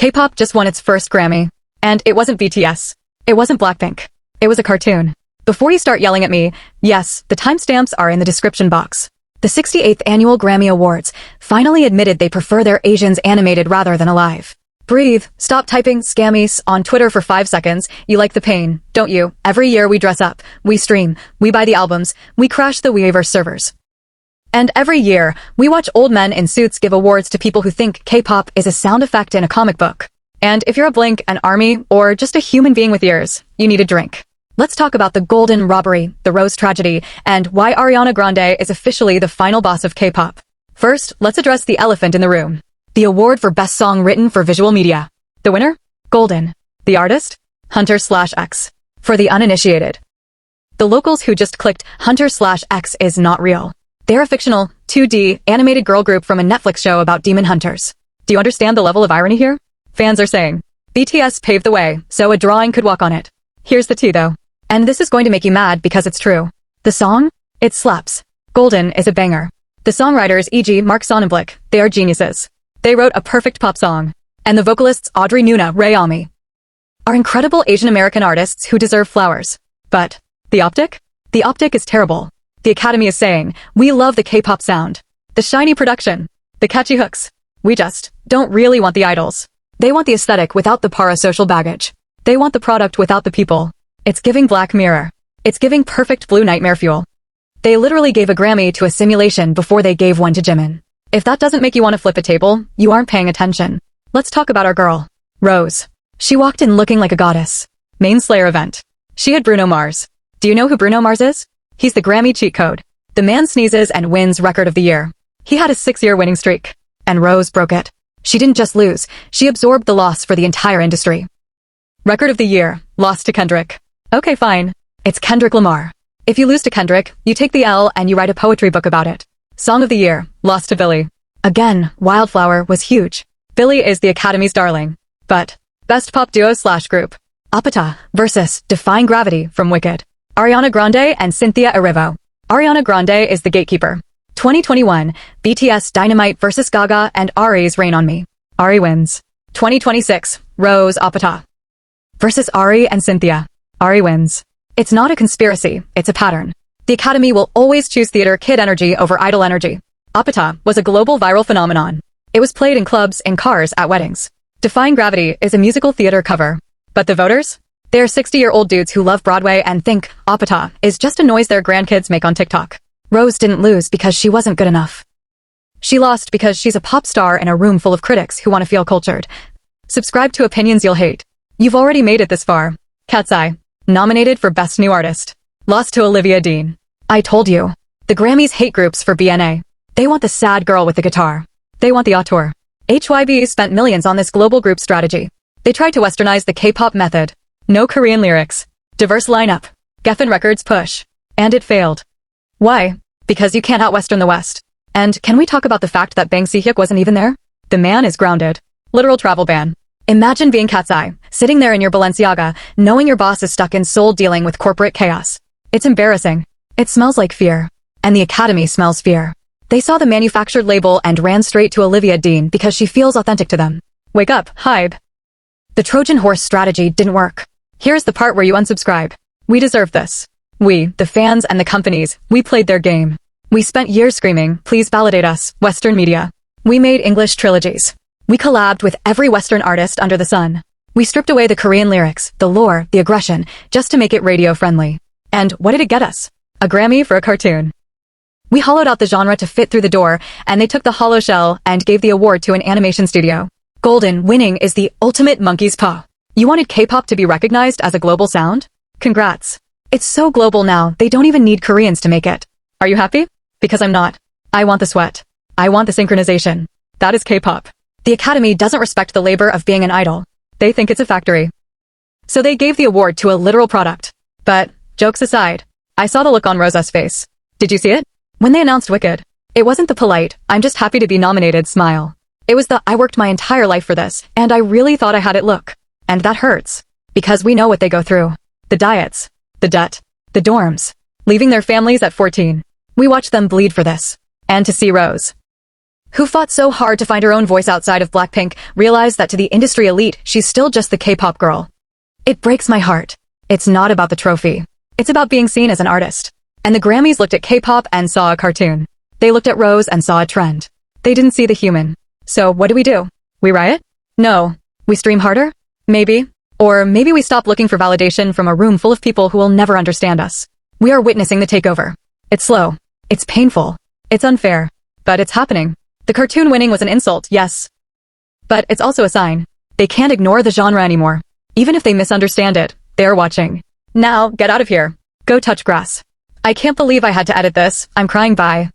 K-pop just won its first Grammy. And it wasn't BTS. It wasn't Blackpink. It was a cartoon. Before you start yelling at me, yes, the timestamps are in the description box. The 68th Annual Grammy Awards finally admitted they prefer their Asians animated rather than alive. Breathe. Stop typing scammies on Twitter for 5 seconds. You like the pain, don't you? Every year we dress up, we stream, we buy the albums, we crash the Weaverse servers. And every year, we watch old men in suits give awards to people who think K-pop is a sound effect in a comic book. And if you're a Blink, an ARMY, or just a human being with ears, you need a drink. Let's talk about the golden robbery, the Rose tragedy, and why Ariana Grande is officially the final boss of K-pop. First, let's address the elephant in the room. The award for Best Song Written for Visual Media. The winner? Golden. The artist? Huntr/X. For the uninitiated. The locals who just clicked Huntr/X is not real. They're a fictional, 2D, animated girl group from a Netflix show about demon hunters. Do you understand the level of irony here? Fans are saying, BTS paved the way, so a drawing could walk on it. Here's the tea though. And this is going to make you mad because it's true. The song? It slaps. Golden is a banger. The songwriters, e.g. Mark Sonnenblick, they are geniuses. They wrote a perfect pop song. And the vocalists, Audrey Nuna, Rayami, are incredible Asian American artists who deserve flowers. But, the optic? The optic is terrible. The Academy is saying, we love the K-pop sound, the shiny production, the catchy hooks. We just don't really want the idols. They want the aesthetic without the parasocial baggage. They want the product without the people. It's giving Black Mirror. It's giving perfect blue nightmare fuel. They literally gave a Grammy to a simulation before they gave one to Jimin. If that doesn't make you want to flip a table, you aren't paying attention. Let's talk about our girl, Rose. She walked in looking like a goddess. Main Slayer event. She had Bruno Mars. Do you know who Bruno Mars is? He's the Grammy cheat code. The man sneezes and wins record of the year. He had a 6-year winning streak. And Rose broke it. She didn't just lose, she absorbed the loss for the entire industry. Record of the year, lost to Kendrick. Okay fine. It's Kendrick Lamar. If you lose to Kendrick, you take the L and you write a poetry book about it. Song of the year, lost to Billie. Again, Wildflower was huge. Billie is the Academy's darling. But, best pop duo/group. Apata versus Defying Gravity from Wicked. Ariana Grande and Cynthia Erivo. Ariana Grande is the gatekeeper. 2021, BTS Dynamite versus Gaga and Ari's Rain on Me. Ari wins. 2026, Rose Apata versus Ari and Cynthia. Ari wins. It's not a conspiracy, it's a pattern. The Academy will always choose theater kid energy over idol energy. Apata was a global viral phenomenon. It was played in clubs, in cars, at weddings. Defying Gravity is a musical theater cover. But the voters? They're 60-year-old dudes who love Broadway and think Apata is just a noise their grandkids make on TikTok. Rose didn't lose because she wasn't good enough. She lost because she's a pop star in a room full of critics who want to feel cultured. Subscribe to opinions you'll hate. You've already made it this far. Katseye, nominated for Best New Artist. Lost to Olivia Dean. I told you. The Grammys hate groups for BNA. They want the sad girl with the guitar. They want the auteur. HYB spent millions on this global group strategy. They tried to westernize the K-pop method. No Korean lyrics. Diverse lineup. Geffen Records push. And it failed. Why? Because you can't out-western the West. And can we talk about the fact that Bang Si-hyuk wasn't even there? The man is grounded. Literal travel ban. Imagine being Katseye, sitting there in your Balenciaga, knowing your boss is stuck in Seoul dealing with corporate chaos. It's embarrassing. It smells like fear. And the Academy smells fear. They saw the manufactured label and ran straight to Olivia Dean because she feels authentic to them. Wake up, HYBE. The Trojan horse strategy didn't work. Here's the part where you unsubscribe. We deserve this. We, the fans and the companies, we played their game. We spent years screaming, please validate us, Western media. We made English trilogies. We collabed with every Western artist under the sun. We stripped away the Korean lyrics, the lore, the aggression, just to make it radio-friendly. And what did it get us? A Grammy for a cartoon. We hollowed out the genre to fit through the door, and they took the hollow shell and gave the award to an animation studio. Golden winning is the ultimate monkey's paw. You wanted K-pop to be recognized as a global sound? Congrats. It's so global now, they don't even need Koreans to make it. Are you happy? Because I'm not. I want the sweat. I want the synchronization. That is K-pop. The Academy doesn't respect the labor of being an idol. They think it's a factory. So they gave the award to a literal product. But, jokes aside, I saw the look on Rosa's face. Did you see it? When they announced Wicked, it wasn't the polite, I'm just happy to be nominated smile. It was the, I worked my entire life for this, and I really thought I had it look. And that hurts. Because we know what they go through. The diets. The debt. The dorms. Leaving their families at 14. We watched them bleed for this. And to see Rose who fought so hard to find her own voice outside of Blackpink, realized that to the industry elite, she's still just the K-pop girl. It breaks my heart. It's not about the trophy. It's about being seen as an artist. And the Grammys looked at K-pop and saw a cartoon. They looked at Rose and saw a trend. They didn't see the human. So what do? We riot? No. We stream harder? Maybe. Or maybe we stop looking for validation from a room full of people who will never understand us. We are witnessing the takeover. It's slow. It's painful. It's unfair. But it's happening. The cartoon winning was an insult, yes. But it's also a sign. They can't ignore the genre anymore. Even if they misunderstand it, they're watching. Now, get out of here. Go touch grass. I can't believe I had to edit this. I'm crying. Bye.